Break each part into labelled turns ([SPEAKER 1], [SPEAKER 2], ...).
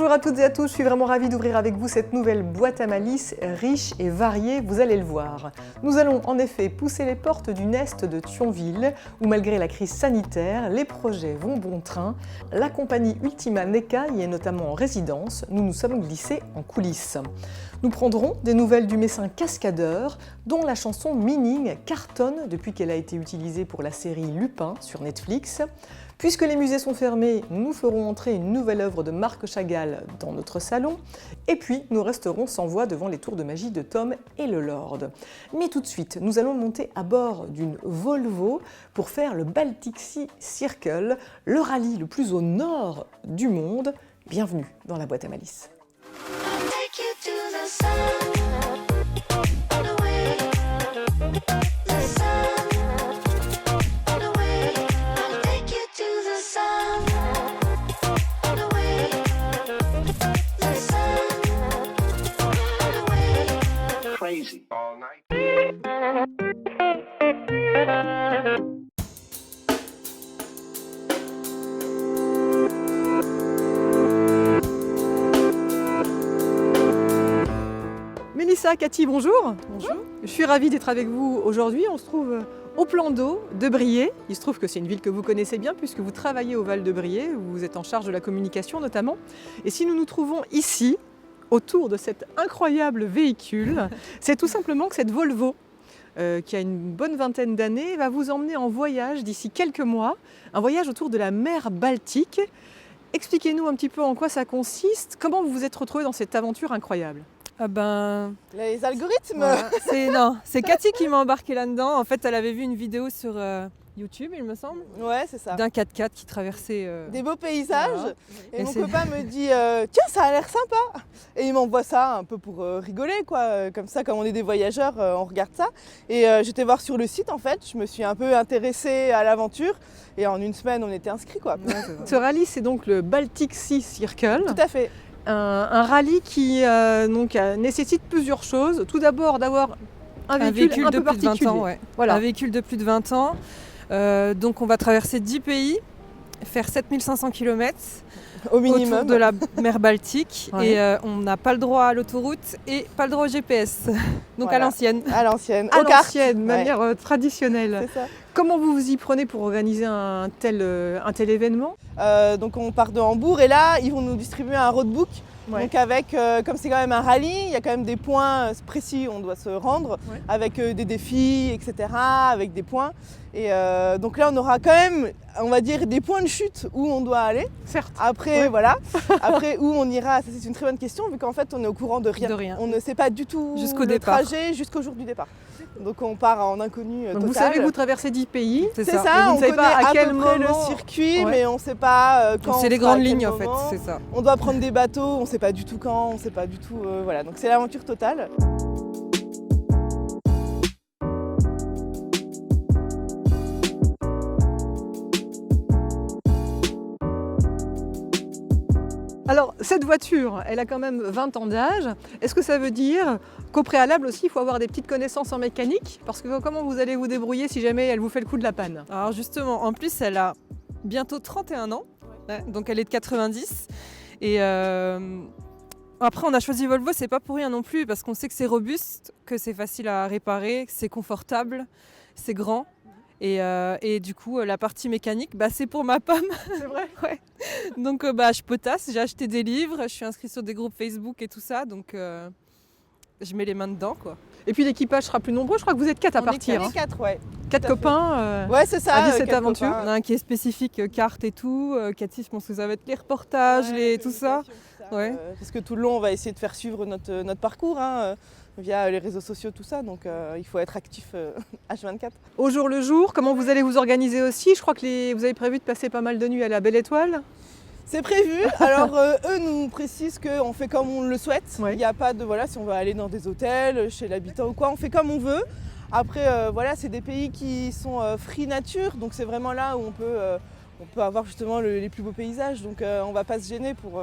[SPEAKER 1] Bonjour à toutes et à tous, je suis vraiment ravie d'ouvrir avec vous cette nouvelle boîte à malice riche et variée, vous allez le voir. Nous allons en effet pousser les portes du Nest de Thionville, où malgré la crise sanitaire, les projets vont bon train. La compagnie Ultima NECA y est notamment en résidence, nous nous sommes glissés en coulisses. Nous prendrons des nouvelles du Messin cascadeur, dont la chanson Meaning cartonne depuis qu'elle a été utilisée pour la série Lupin sur Netflix. Puisque les musées sont fermés, nous ferons entrer une nouvelle œuvre de Marc Chagall dans notre salon. Et puis, nous resterons sans voix devant les tours de magie de Tom et le Lord. Mais tout de suite, nous allons monter à bord d'une Volvo pour faire le Baltic Sea Circle, le rallye le plus au nord du monde. Bienvenue dans la boîte à malice.
[SPEAKER 2] Crazy all night.
[SPEAKER 1] Mélissa, Cathy, bonjour.
[SPEAKER 3] Bonjour.
[SPEAKER 1] Je suis ravie d'être avec vous aujourd'hui. On se trouve au plan d'eau de Briey. Il se trouve que c'est une ville que vous connaissez bien puisque vous travaillez au Val de Briey, où vous êtes en charge de la communication notamment. Et si nous nous trouvons ici, autour de cet incroyable véhicule, c'est tout simplement que cette Volvo, qui a une bonne vingtaine d'années, va vous emmener en voyage d'ici quelques mois, un voyage autour de la mer Baltique. Expliquez-nous un petit peu en quoi ça consiste, comment vous vous êtes retrouvés dans cette aventure incroyable.
[SPEAKER 3] Ah ben,
[SPEAKER 4] Les algorithmes.
[SPEAKER 3] voilà. C'est Cathy qui m'a embarqué là-dedans. En fait, elle avait vu une vidéo sur YouTube, il me semble,
[SPEAKER 4] Ouais, c'est ça.
[SPEAKER 3] d'un 4x4 qui traversait.
[SPEAKER 4] Des beaux paysages.
[SPEAKER 3] Voilà.
[SPEAKER 4] Et
[SPEAKER 3] Et
[SPEAKER 4] mon
[SPEAKER 3] c'est-
[SPEAKER 4] copain me dit tiens, ça a l'air sympa. Et il m'envoie ça un peu pour rigoler, quoi. Comme ça, comme on est des voyageurs, on regarde ça. Et j'étais voir sur le site, en fait. Je me suis un peu intéressée à l'aventure. Et en une semaine, on était inscrits, quoi.
[SPEAKER 3] Ouais, c'est vrai.
[SPEAKER 1] Ce rallye, c'est donc le Baltic Sea Circle.
[SPEAKER 4] Tout à fait.
[SPEAKER 1] Un rallye qui nécessite plusieurs choses. Tout d'abord d'avoir un véhicule un
[SPEAKER 3] de
[SPEAKER 1] peu
[SPEAKER 3] plus de 20
[SPEAKER 1] particulier.
[SPEAKER 3] ans, ouais.
[SPEAKER 1] Voilà.
[SPEAKER 3] Un véhicule de plus de 20 ans. Donc on va traverser 10 pays, faire 7500 km
[SPEAKER 4] Au
[SPEAKER 3] autour
[SPEAKER 4] minimum.
[SPEAKER 3] de la mer Baltique.
[SPEAKER 1] Ouais.
[SPEAKER 3] Et on n'a pas le droit à l'autoroute et pas le droit au GPS. Donc à
[SPEAKER 4] Voilà.
[SPEAKER 3] l'ancienne.
[SPEAKER 4] À l'ancienne.
[SPEAKER 1] À
[SPEAKER 4] Aux cartes.
[SPEAKER 1] l'ancienne, de
[SPEAKER 4] Ouais.
[SPEAKER 1] manière traditionnelle.
[SPEAKER 4] C'est ça.
[SPEAKER 1] Comment vous vous y prenez pour organiser un tel événement?
[SPEAKER 4] Donc on part de Hambourg et là, ils vont nous distribuer un roadbook.
[SPEAKER 1] Ouais.
[SPEAKER 4] Donc avec, comme c'est quand même un rallye, il y a quand même des points précis où on doit se rendre,
[SPEAKER 1] Ouais.
[SPEAKER 4] avec des défis, etc., avec des points. Et donc là, on aura quand même, on va dire, des points de chute où on doit aller.
[SPEAKER 1] Certes.
[SPEAKER 4] Après,
[SPEAKER 1] Ouais.
[SPEAKER 4] voilà. Après, où on ira, ça c'est une très bonne question, vu qu'en fait, on est au courant de rien.
[SPEAKER 3] De rien.
[SPEAKER 4] On ne sait pas du tout
[SPEAKER 3] Jusqu'au
[SPEAKER 4] le
[SPEAKER 3] départ.
[SPEAKER 4] trajet jusqu'au jour du départ. Donc on part en inconnu
[SPEAKER 1] Donc
[SPEAKER 4] total.
[SPEAKER 1] vous savez que vous traversez 10 pays.
[SPEAKER 4] C'est
[SPEAKER 1] Et
[SPEAKER 4] ça,
[SPEAKER 1] vous
[SPEAKER 4] on
[SPEAKER 1] ne savez
[SPEAKER 4] connaît
[SPEAKER 1] pas à
[SPEAKER 4] à
[SPEAKER 1] quel
[SPEAKER 4] peu près
[SPEAKER 1] moment-
[SPEAKER 4] le circuit,
[SPEAKER 1] Ouais.
[SPEAKER 4] mais on ne sait pas quand.
[SPEAKER 3] C'est
[SPEAKER 4] on
[SPEAKER 3] les
[SPEAKER 4] sera, à
[SPEAKER 3] grandes
[SPEAKER 4] quel
[SPEAKER 3] lignes en fait,
[SPEAKER 4] moment.
[SPEAKER 3] c'est ça.
[SPEAKER 4] On doit prendre des bateaux, on ne sait pas du tout quand, on ne sait pas du tout. Voilà, donc c'est l'aventure totale.
[SPEAKER 1] Alors, cette voiture, elle a quand même 20 ans d'âge. Est-ce que ça veut dire qu'au préalable aussi, il faut avoir des petites connaissances en mécanique? Parce que comment vous allez vous débrouiller si jamais elle vous fait le coup de la panne?
[SPEAKER 3] Alors justement, en plus, elle a bientôt 31 ans, ouais, donc elle est de 90. Et après, on a choisi Volvo, c'est pas pour rien non plus, parce qu'on sait que c'est robuste, que c'est facile à réparer, que c'est confortable, c'est grand. Et du coup, la partie mécanique, c'est pour ma pomme.
[SPEAKER 1] C'est vrai?
[SPEAKER 3] Ouais. Donc je potasse, j'ai acheté des livres, je suis inscrite sur des groupes Facebook et tout ça, donc je mets les mains dedans, quoi.
[SPEAKER 1] Et puis l'équipage sera plus nombreux. Je crois que vous êtes 4 à
[SPEAKER 3] On est
[SPEAKER 1] partir.
[SPEAKER 4] Les quatre, ouais.
[SPEAKER 1] 4
[SPEAKER 4] tout à fait.
[SPEAKER 1] copains.
[SPEAKER 4] Ouais, c'est ça.
[SPEAKER 1] à vivre cette
[SPEAKER 4] quatre
[SPEAKER 1] aventure.
[SPEAKER 4] copains.
[SPEAKER 3] On a un qui est spécifique carte et tout. Cathy, je pense que ça va être les reportages,
[SPEAKER 4] Ouais,
[SPEAKER 3] tout ça. Ouais.
[SPEAKER 4] Parce que tout le long, on va essayer de faire suivre notre parcours via les réseaux sociaux, tout ça. Donc il faut être actif H24.
[SPEAKER 1] Au jour le jour, comment vous allez vous organiser aussi? Je crois que vous avez prévu de passer pas mal de nuits à la Belle Étoile.
[SPEAKER 4] C'est prévu. Alors eux nous précisent qu'on fait comme on le souhaite.
[SPEAKER 1] Ouais.
[SPEAKER 4] Il n'y a pas de si on veut aller dans des hôtels, chez l'habitant ou quoi, on fait comme on veut. Après c'est des pays qui sont free nature, donc c'est vraiment là où on peut avoir justement les plus beaux paysages, donc on va pas se gêner pour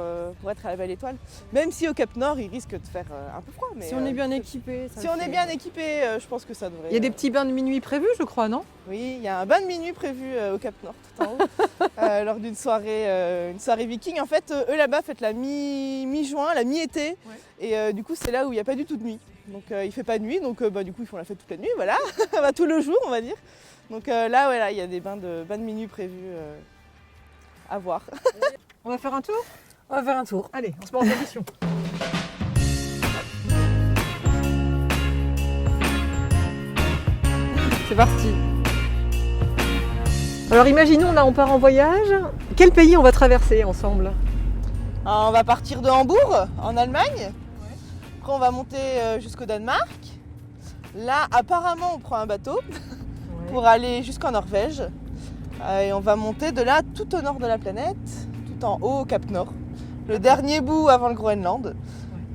[SPEAKER 4] être à la Belle Étoile. Même si au Cap Nord, il risque de faire un peu froid. Mais,
[SPEAKER 3] Si on est bien équipé.
[SPEAKER 4] si on est bien équipé, je pense que ça devrait...
[SPEAKER 1] Il y a des petits bains de minuit prévus, je crois, non?
[SPEAKER 4] Oui, il y a un bain de minuit prévu au Cap Nord, tout en haut, lors d'une soirée, une soirée viking. En fait, eux là-bas fêtent la mi-juin, la mi-été, et du coup c'est là où il n'y a pas du tout de nuit. Donc il fait pas de nuit, donc du coup ils font la fête toute la nuit, voilà, tout le jour on va dire. Donc là, voilà, il y a des bains de minuit prévus à voir.
[SPEAKER 1] On va faire un tour?
[SPEAKER 3] On va faire un tour.
[SPEAKER 1] Allez, on se met en position.
[SPEAKER 3] C'est parti.
[SPEAKER 1] Alors imaginons, là on part en voyage. Quel pays on va traverser ensemble?
[SPEAKER 4] Alors, on va partir de Hambourg, en Allemagne. Après on va monter jusqu'au Danemark. Là, apparemment, on prend un bateau pour aller jusqu'en Norvège. Et on va monter de là tout au nord de la planète, tout en haut au Cap Nord. Le dernier bout avant le Groenland.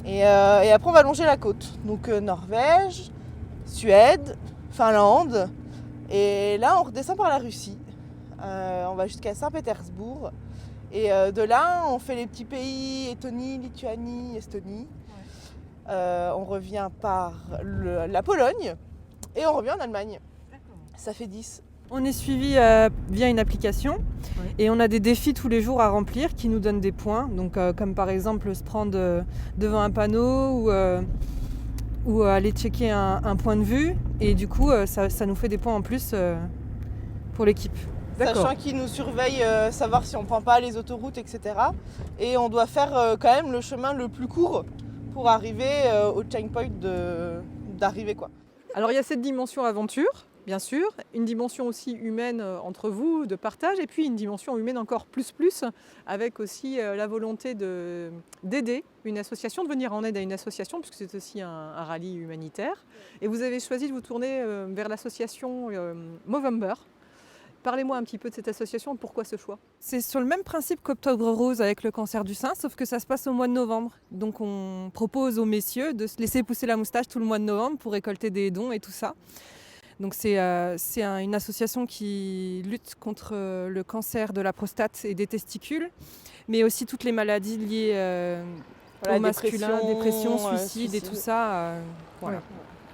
[SPEAKER 4] Et après on va longer la côte. Donc Norvège, Suède, Finlande. Et là on redescend par la Russie. On va jusqu'à Saint-Pétersbourg. Et de là on fait les petits pays Lettonie, Lituanie, Estonie. On revient par la Pologne et on revient en Allemagne. Ça fait 10.
[SPEAKER 3] On est suivi via une application et on a des défis tous les jours à remplir qui nous donnent des points. Donc, comme par exemple se prendre devant un panneau ou aller checker un point de vue. Et du coup, ça nous fait des points en plus pour l'équipe.
[SPEAKER 4] Sachant qu'ils nous surveillent, savoir si on ne prend pas les autoroutes, etc. Et on doit faire quand même le chemin le plus court pour arriver au checkpoint d'arrivée, quoi.
[SPEAKER 1] Alors il y a cette dimension aventure, bien sûr, une dimension aussi humaine entre vous, de partage, et puis une dimension humaine encore plus, avec aussi la volonté d'aider une association, de venir en aide à une association, puisque c'est aussi un rallye humanitaire. Et vous avez choisi de vous tourner vers l'association Movember. Parlez-moi un petit peu de cette association, pourquoi ce choix?
[SPEAKER 3] C'est sur le même principe qu'Octobre Rose avec le cancer du sein, sauf que ça se passe au mois de novembre. Donc on propose aux messieurs de se laisser pousser la moustache tout le mois de novembre pour récolter des dons et tout ça. Donc c'est une association qui lutte contre le cancer de la prostate et des testicules, mais aussi toutes les maladies liées au masculin, dépression, suicide et tout ça. Voilà.
[SPEAKER 1] Ouais.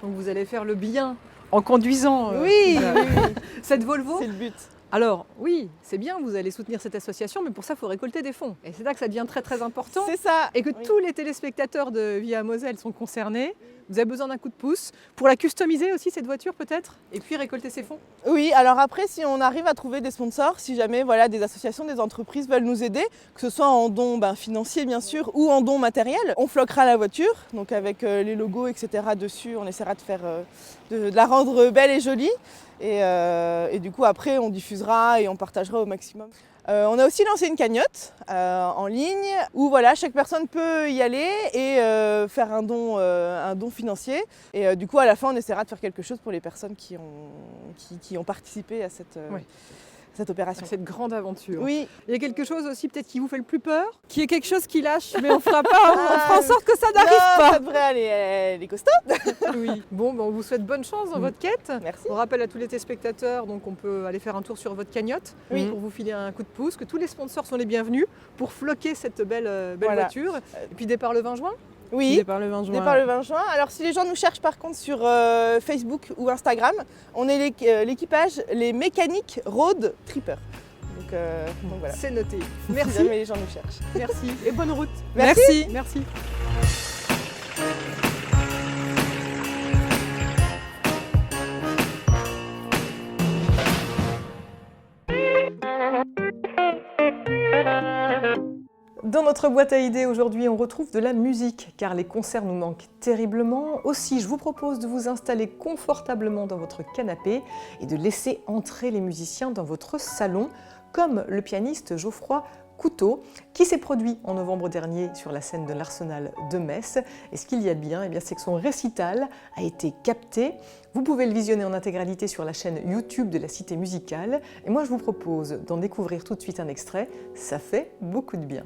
[SPEAKER 1] Donc vous allez faire le bien en conduisant
[SPEAKER 4] Oui,
[SPEAKER 1] cette Volvo.
[SPEAKER 4] c'est le but.
[SPEAKER 1] Alors oui, c'est bien, vous allez soutenir cette association, mais pour ça, il faut récolter des fonds. Et c'est là que ça devient très très important.
[SPEAKER 4] C'est ça.
[SPEAKER 1] Et que
[SPEAKER 4] Oui.
[SPEAKER 1] tous les téléspectateurs de Via Moselle sont concernés. Vous avez besoin d'un coup de pouce pour la customiser aussi, cette voiture peut-être, et puis récolter ces fonds.
[SPEAKER 4] Oui, alors après, si on arrive à trouver des sponsors, si jamais voilà, des associations, des entreprises veulent nous aider, que ce soit en dons financiers bien sûr, ou en dons matériels, on floquera la voiture, donc avec les logos, etc. dessus, on essaiera de faire, de la rendre belle et jolie. Et du coup, après, on diffusera et on partagera au maximum. On a aussi lancé une cagnotte en ligne où voilà, chaque personne peut y aller et faire un don financier. Et du coup, à la fin, on essaiera de faire quelque chose pour les personnes qui ont participé à cette opération.
[SPEAKER 1] Cette grande aventure.
[SPEAKER 4] Oui,
[SPEAKER 1] Il y a quelque chose aussi peut-être qui vous fait le plus peur, qui est quelque chose qui lâche, mais on fera pas, on fera en sorte que ça n'arrive
[SPEAKER 4] non,
[SPEAKER 1] pas.
[SPEAKER 4] ça devrait aller, elle est costaud.
[SPEAKER 1] Oui. Bon, ben, on vous souhaite bonne chance dans votre quête.
[SPEAKER 4] Merci.
[SPEAKER 1] On rappelle à tous les téléspectateurs, donc on peut aller faire un tour sur votre cagnotte
[SPEAKER 4] Oui.
[SPEAKER 1] pour vous filer un coup de pouce, que tous les sponsors sont les bienvenus pour floquer cette belle
[SPEAKER 4] Voilà.
[SPEAKER 1] voiture. Et puis départ le 20 juin.
[SPEAKER 4] Oui,
[SPEAKER 3] Départ le 20 juin.
[SPEAKER 4] départ le 20 juin. Alors si les gens nous cherchent par contre sur Facebook ou Instagram, on est l'équipage Les Mécaniques Road Tripper. Donc voilà.
[SPEAKER 1] C'est noté.
[SPEAKER 4] Si
[SPEAKER 1] Merci,
[SPEAKER 4] jamais les gens nous cherchent.
[SPEAKER 1] merci et bonne route.
[SPEAKER 3] Merci.
[SPEAKER 1] Merci. Dans notre boîte à idées aujourd'hui, on retrouve de la musique, car les concerts nous manquent terriblement. Aussi, je vous propose de vous installer confortablement dans votre canapé et de laisser entrer les musiciens dans votre salon, comme le pianiste Geoffroy Couteau, qui s'est produit en novembre dernier sur la scène de l'Arsenal de Metz. Et ce qu'il y a de bien, c'est que son récital a été capté. Vous pouvez le visionner en intégralité sur la chaîne YouTube de la Cité Musicale. Et moi, je vous propose d'en découvrir tout de suite un extrait. Ça fait beaucoup de bien.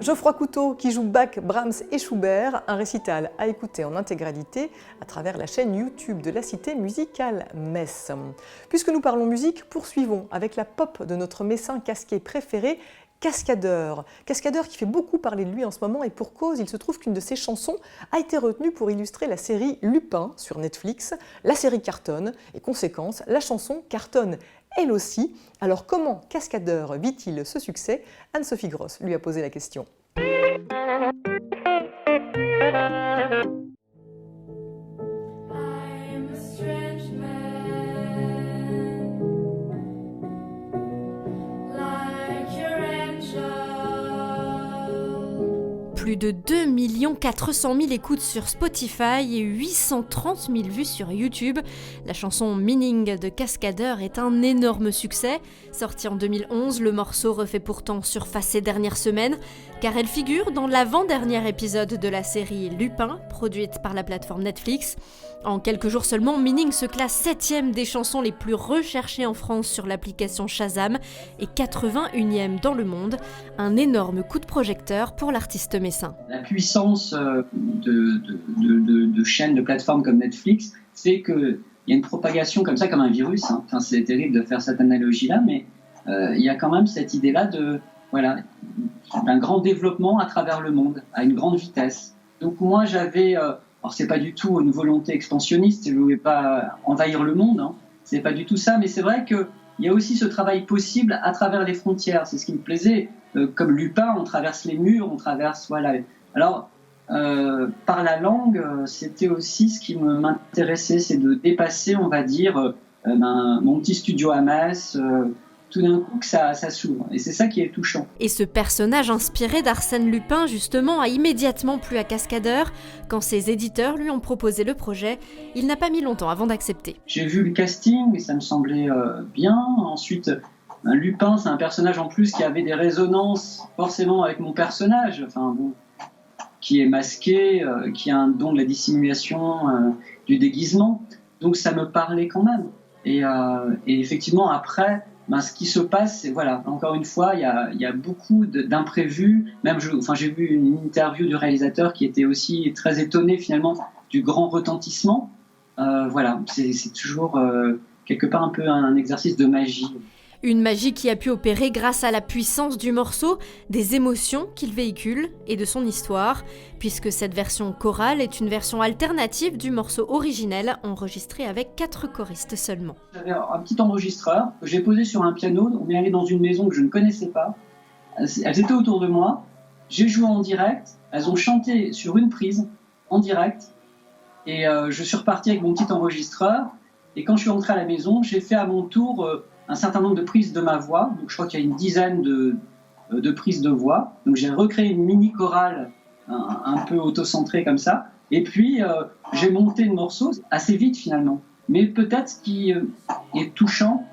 [SPEAKER 1] Geoffroy Couteau qui joue Bach, Brahms et Schubert, un récital à écouter en intégralité à travers la chaîne YouTube de la Cité musicale Metz. Puisque nous parlons musique, poursuivons avec la pop de notre messin casqué préféré, Cascadeur. Cascadeur qui fait beaucoup parler de lui en ce moment et pour cause, il se trouve qu'une de ses chansons a été retenue pour illustrer la série Lupin sur Netflix. La série cartonne et conséquence, la chanson cartonne elle aussi. Alors comment Cascadeur vit-il ce succès? Anne-Sophie Gross lui a posé la question.
[SPEAKER 5] Plus de 2 400 000 écoutes sur Spotify et 830 000 vues sur YouTube. La chanson Meaning de Cascadeur est un énorme succès. Sorti en 2011, le morceau refait pourtant surface ces dernières semaines, car elle figure dans l'avant-dernier épisode de la série Lupin, produite par la plateforme Netflix. En quelques jours seulement, Meaning se classe 7e des chansons les plus recherchées en France sur l'application Shazam et 81e dans le monde. Un énorme coup de projecteur pour l'artiste messin.
[SPEAKER 6] La puissance de chaînes, de plateformes comme Netflix fait qu'il y a une propagation comme ça, comme un virus. Enfin, c'est terrible de faire cette analogie-là, mais il y a quand même cette idée-là d'un grand développement à travers le monde, à une grande vitesse. Donc moi, j'avais... alors c'est pas du tout une volonté expansionniste, je ne voulais pas envahir le monde, c'est pas du tout ça, mais c'est vrai qu'il y a aussi ce travail possible à travers les frontières, c'est ce qui me plaisait. Comme Lupin, on traverse les murs, on traverse... Voilà. Alors, par la langue, c'était aussi ce qui m'intéressait, c'est de dépasser, on va dire, mon petit studio à Metz, tout d'un coup que ça s'ouvre. Et c'est ça qui est touchant.
[SPEAKER 5] Et ce personnage inspiré d'Arsène Lupin, justement, a immédiatement plu à Cascadeur. Quand ses éditeurs lui ont proposé le projet, il n'a pas mis longtemps avant d'accepter.
[SPEAKER 6] J'ai vu le casting et ça me semblait bien. Ensuite, Lupin, c'est un personnage en plus qui avait des résonances forcément avec mon personnage, qui est masqué, qui a un don de la dissimulation, du déguisement. Donc ça me parlait quand même. Et effectivement, après... ce qui se passe, c'est encore une fois, il y a beaucoup d'imprévus. Même, j'ai vu une interview du réalisateur qui était aussi très étonné finalement du grand retentissement. C'est toujours quelque part un peu un exercice de magie.
[SPEAKER 5] Une magie qui a pu opérer grâce à la puissance du morceau, des émotions qu'il véhicule et de son histoire, puisque cette version chorale est une version alternative du morceau originel, enregistré avec 4 choristes seulement.
[SPEAKER 6] J'avais un petit enregistreur que j'ai posé sur un piano, on est allé dans une maison que je ne connaissais pas, elles étaient autour de moi, j'ai joué en direct, elles ont chanté sur une prise, en direct, et je suis reparti avec mon petit enregistreur, et quand je suis rentré à la maison, j'ai fait à mon tour... un certain nombre de prises de ma voix, donc je crois qu'il y a une dizaine de prises de voix, donc j'ai recréé une mini chorale un peu auto-centrée comme ça, et puis j'ai monté le morceau assez vite finalement, mais peut-être ce qui est touchant,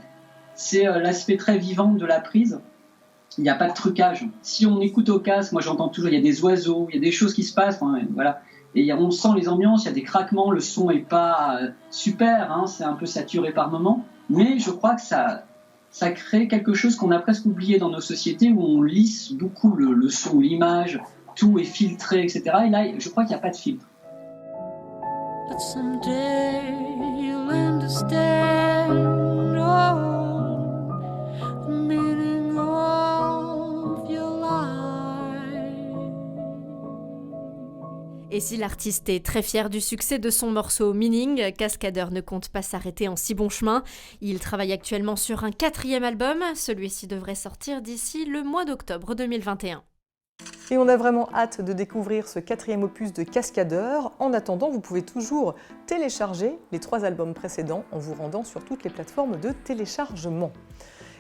[SPEAKER 6] c'est l'aspect très vivant de la prise. Il n'y a pas de trucage. Si on écoute au casque, moi j'entends toujours, il y a des oiseaux, il y a des choses qui se passent, voilà. Et on sent les ambiances, il y a des craquements, le son n'est pas super, c'est un peu saturé par moments. Mais je crois que ça crée quelque chose qu'on a presque oublié dans nos sociétés où on lisse beaucoup le son, l'image, tout est filtré, etc. Et là, je crois qu'il n'y a pas de filtre. But someday you'll understand, the meaning of your life.
[SPEAKER 5] Et si l'artiste est très fier du succès de son morceau Meaning, Cascadeur ne compte pas s'arrêter en si bon chemin. Il travaille actuellement sur un 4e album. Celui-ci devrait sortir d'ici le mois d'octobre 2021.
[SPEAKER 1] Et on a vraiment hâte de découvrir ce 4e opus de Cascadeur. En attendant, vous pouvez toujours télécharger les 3 albums précédents en vous rendant sur toutes les plateformes de téléchargement.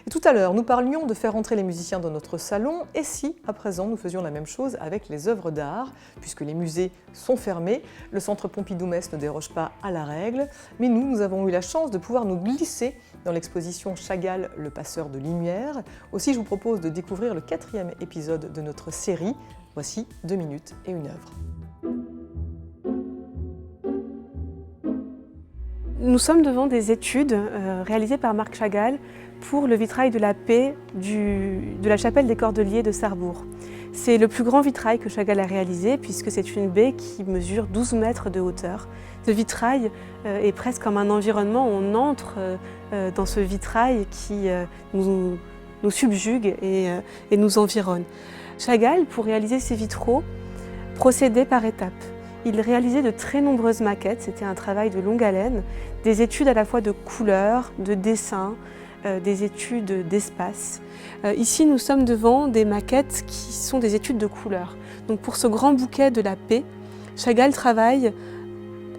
[SPEAKER 1] Et tout à l'heure, nous parlions de faire entrer les musiciens dans notre salon, et si, à présent, nous faisions la même chose avec les œuvres d'art, puisque les musées sont fermés, le centre Pompidou-Metz ne déroge pas à la règle, mais nous avons eu la chance de pouvoir nous glisser dans l'exposition Chagall, le passeur de lumière. Aussi, je vous propose de découvrir le 4e épisode de notre série. Voici 2 minutes et une œuvre.
[SPEAKER 7] Nous sommes devant des études réalisées par Marc Chagall pour le vitrail de la paix de la chapelle des Cordeliers de Sarrebourg. C'est le plus grand vitrail que Chagall a réalisé puisque c'est une baie qui mesure 12 mètres de hauteur. Ce vitrail est presque comme un environnement, on entre dans ce vitrail qui nous subjugue et nous environne. Chagall, pour réaliser ses vitraux, procédait par étapes. Il réalisait de très nombreuses maquettes, c'était un travail de longue haleine, des études à la fois de couleurs, de dessin, des études d'espace. Ici, nous sommes devant des maquettes qui sont des études de couleurs. Donc pour ce grand bouquet de la paix, Chagall travaille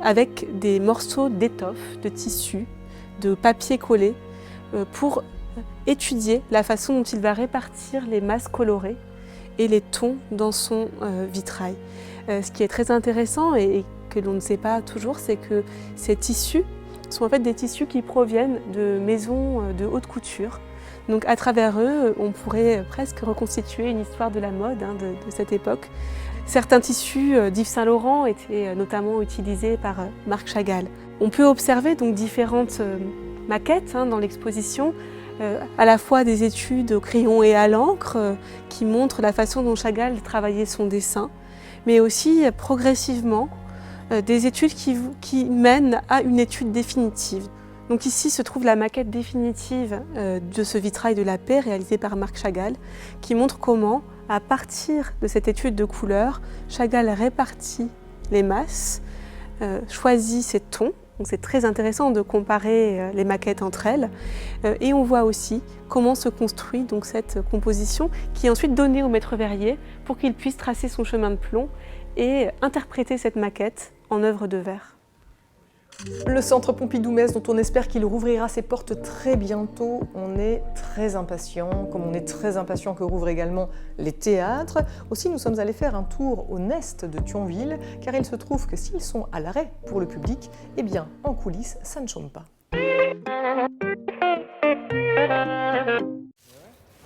[SPEAKER 7] avec des morceaux d'étoffe, de tissu, de papier collé, pour étudier la façon dont il va répartir les masses colorées et les tons dans son vitrail. Ce qui est très intéressant et que l'on ne sait pas toujours, c'est que ces tissus sont en fait des tissus qui proviennent de maisons de haute couture. Donc à travers eux, on pourrait presque reconstituer une histoire de la mode de cette époque. Certains tissus d'Yves Saint Laurent étaient notamment utilisés par Marc Chagall. On peut observer donc différentes maquettes dans l'exposition, à la fois des études au crayon et à l'encre qui montrent la façon dont Chagall travaillait son dessin, mais aussi progressivement des études qui mènent à une étude définitive. Donc ici se trouve la maquette définitive de ce vitrail de la paix réalisé par Marc Chagall, qui montre comment, à partir de cette étude de couleurs, Chagall répartit les masses, choisit ses tons. Donc c'est très intéressant de comparer les maquettes entre elles. Et on voit aussi comment se construit donc cette composition qui est ensuite donnée au maître verrier pour qu'il puisse tracer son chemin de plomb et interpréter cette maquette en œuvre de verre.
[SPEAKER 1] Le Centre Pompidou-Metz, dont on espère qu'il rouvrira ses portes très bientôt, on est très impatients, comme on est très impatients que rouvrent également les théâtres. Aussi, nous sommes allés faire un tour au Nest de Thionville, car il se trouve que s'ils sont à l'arrêt pour le public, eh bien, en coulisses, ça ne chôme pas.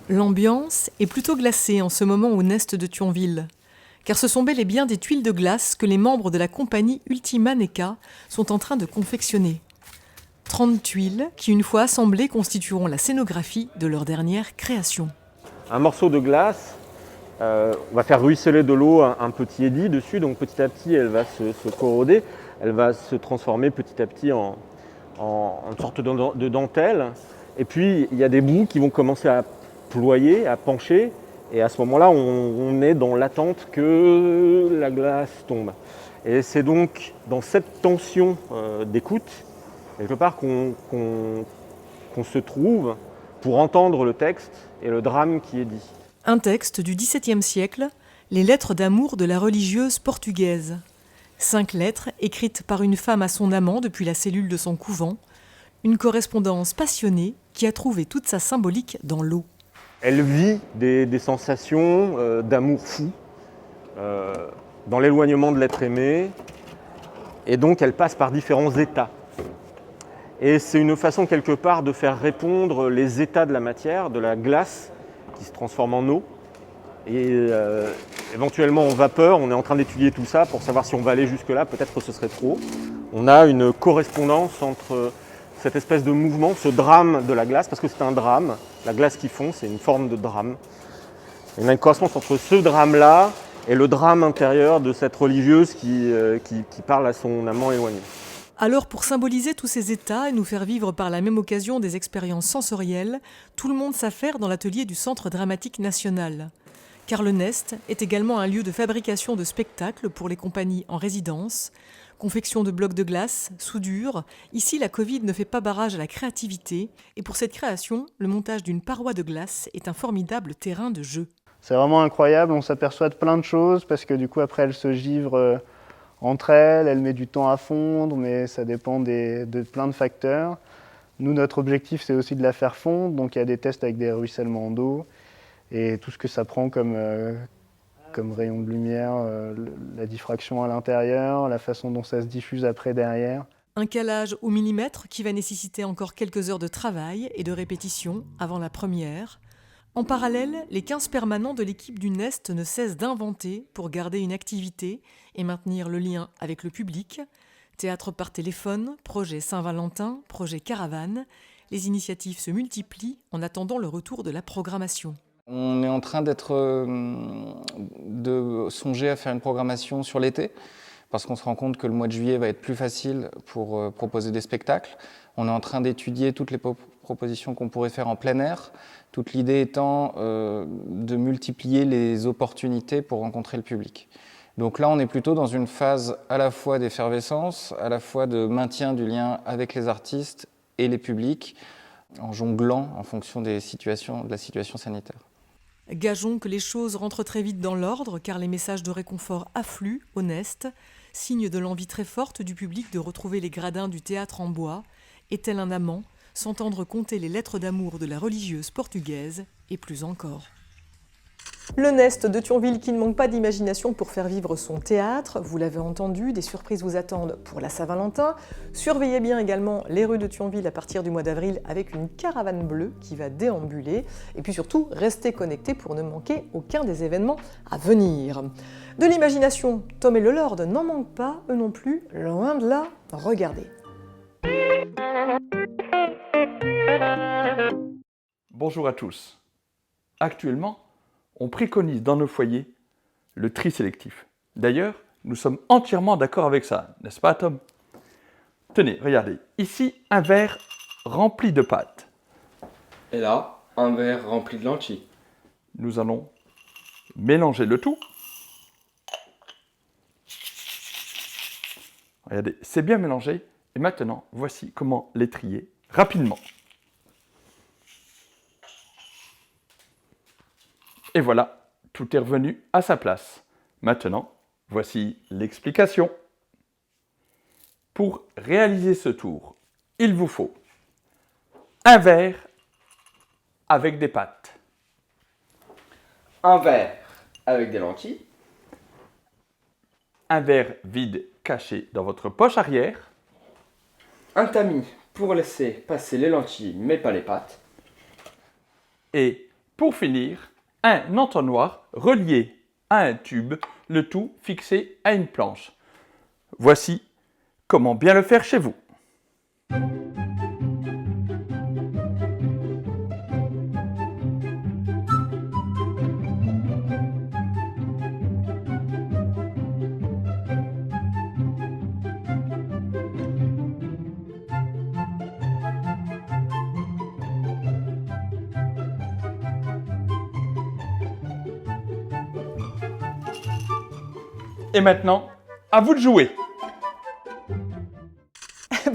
[SPEAKER 8] L'ambiance est plutôt glacée en ce moment au Nest de Thionville, car ce sont bel et bien des tuiles de glace que les membres de la compagnie Ultima NECA sont en train de confectionner. 30 tuiles qui, une fois assemblées, constitueront la scénographie de leur dernière création.
[SPEAKER 9] Un morceau de glace, on va faire ruisseler de l'eau un petit édit dessus, donc petit à petit elle va se corroder, elle va se transformer petit à petit en une sorte de dentelle. Et puis il y a des bouts qui vont commencer à ployer, à pencher. Et à ce moment-là, on est dans l'attente que la glace tombe. Et c'est donc dans cette tension d'écoute, quelque part, qu'on se trouve pour entendre le texte et le drame qui est dit.
[SPEAKER 8] Un texte du XVIIe siècle, les lettres d'amour de la religieuse portugaise. 5 lettres écrites par une femme à son amant depuis la cellule de son couvent. Une correspondance passionnée qui a trouvé toute sa symbolique dans l'eau.
[SPEAKER 9] Elle vit des sensations d'amour fou, dans l'éloignement de l'être aimé, et donc elle passe par différents états. Et c'est une façon quelque part de faire répondre les états de la matière, de la glace qui se transforme en eau, et éventuellement en vapeur. On est en train d'étudier tout ça pour savoir si on va aller jusque-là, peut-être que ce serait trop. On a une correspondance entre cette espèce de mouvement, ce drame de la glace, parce que c'est un drame, la glace qui fond, c'est une forme de drame. Il y a une correspondance entre ce drame-là et le drame intérieur de cette religieuse qui parle à son amant éloigné.
[SPEAKER 8] Alors pour symboliser tous ces états et nous faire vivre par la même occasion des expériences sensorielles, tout le monde s'affaire dans l'atelier du Centre Dramatique National. Car le Nest est également un lieu de fabrication de spectacles pour les compagnies en résidence. Confection de blocs de glace, soudure. Ici, la Covid ne fait pas barrage à la créativité. Et pour cette création, le montage d'une paroi de glace est un formidable terrain de jeu.
[SPEAKER 10] C'est vraiment incroyable, on s'aperçoit de plein de choses parce que du coup, après, elles se givrent entre elles mettent du temps à fondre, mais ça dépend de plein de facteurs. Nous, notre objectif, c'est aussi de la faire fondre. Donc, il y a des tests avec des ruissellements d'eau et tout ce que ça prend comme rayon de lumière, la diffraction à l'intérieur, la façon dont ça se diffuse après derrière.
[SPEAKER 8] Un calage au millimètre qui va nécessiter encore quelques heures de travail et de répétition avant la première. En parallèle, les 15 permanents de l'équipe du Nest ne cessent d'inventer pour garder une activité et maintenir le lien avec le public. Théâtre par téléphone, projet Saint-Valentin, projet Caravane. Les initiatives se multiplient en attendant le retour de la programmation.
[SPEAKER 11] On est en train de songer à faire une programmation sur l'été, parce qu'on se rend compte que le mois de juillet va être plus facile pour proposer des spectacles. On est en train d'étudier toutes les propositions qu'on pourrait faire en plein air, toute l'idée étant de multiplier les opportunités pour rencontrer le public. Donc là, on est plutôt dans une phase à la fois d'effervescence, à la fois de maintien du lien avec les artistes et les publics, en jonglant en fonction de la situation sanitaire.
[SPEAKER 8] Gageons que les choses rentrent très vite dans l'ordre, car les messages de réconfort affluent au Nest, signe de l'envie très forte du public de retrouver les gradins du théâtre en bois, et tel un amant, s'entendre conter les lettres d'amour de la religieuse portugaise, et plus encore.
[SPEAKER 1] Le Nest de Thionville qui ne manque pas d'imagination pour faire vivre son théâtre. Vous l'avez entendu, des surprises vous attendent pour la Saint-Valentin. Surveillez bien également les rues de Thionville à partir du mois d'avril avec une caravane bleue qui va déambuler. Et puis surtout, restez connectés pour ne manquer aucun des événements à venir. De l'imagination, Tom et le Lord n'en manquent pas, eux non plus, loin de là. Regardez.
[SPEAKER 12] Bonjour à tous. Actuellement, on préconise dans nos foyers le tri sélectif. D'ailleurs, nous sommes entièrement d'accord avec ça, n'est-ce pas Tom? Tenez, regardez, ici un verre rempli de pâtes.
[SPEAKER 13] Et là, un verre rempli de lentilles.
[SPEAKER 12] Nous allons mélanger le tout. Regardez, c'est bien mélangé. Et maintenant, voici comment les trier rapidement. Et voilà, tout est revenu à sa place. Maintenant, voici l'explication. Pour réaliser ce tour, il vous faut un verre avec des pâtes,
[SPEAKER 13] Un verre avec des lentilles,
[SPEAKER 12] un verre vide caché dans votre poche arrière,
[SPEAKER 13] un tamis pour laisser passer les lentilles mais pas les pâtes,
[SPEAKER 12] et pour finir, un entonnoir relié à un tube, le tout fixé à une planche. Voici comment bien le faire chez vous. Et maintenant, à vous de jouer!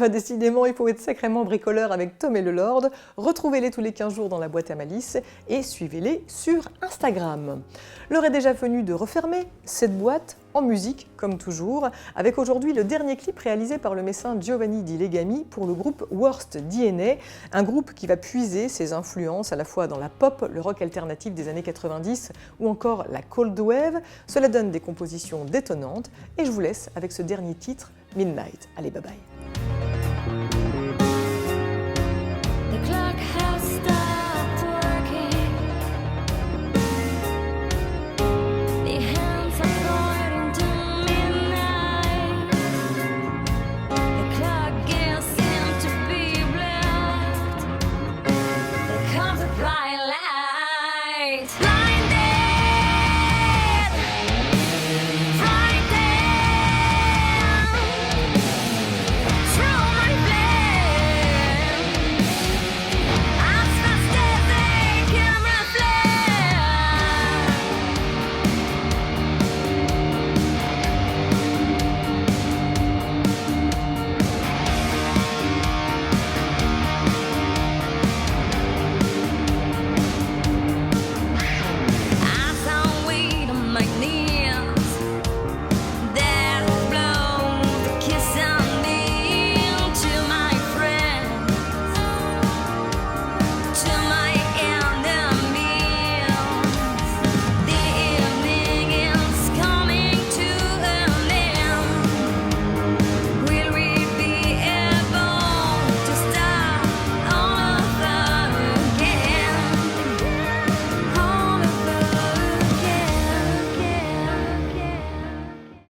[SPEAKER 1] Décidément, il faut être sacrément bricoleur avec Tom et le Lord. Retrouvez-les tous les 15 jours dans la boîte à malice et suivez-les sur Instagram. L'heure est déjà venue de refermer cette boîte en musique, comme toujours, avec aujourd'hui le dernier clip réalisé par le médecin Giovanni Di Legami pour le groupe Worst DNA, un groupe qui va puiser ses influences à la fois dans la pop, le rock alternatif des années 90 ou encore la cold wave. Cela donne des compositions détonnantes et je vous laisse avec ce dernier titre, Midnight. Allez, bye bye.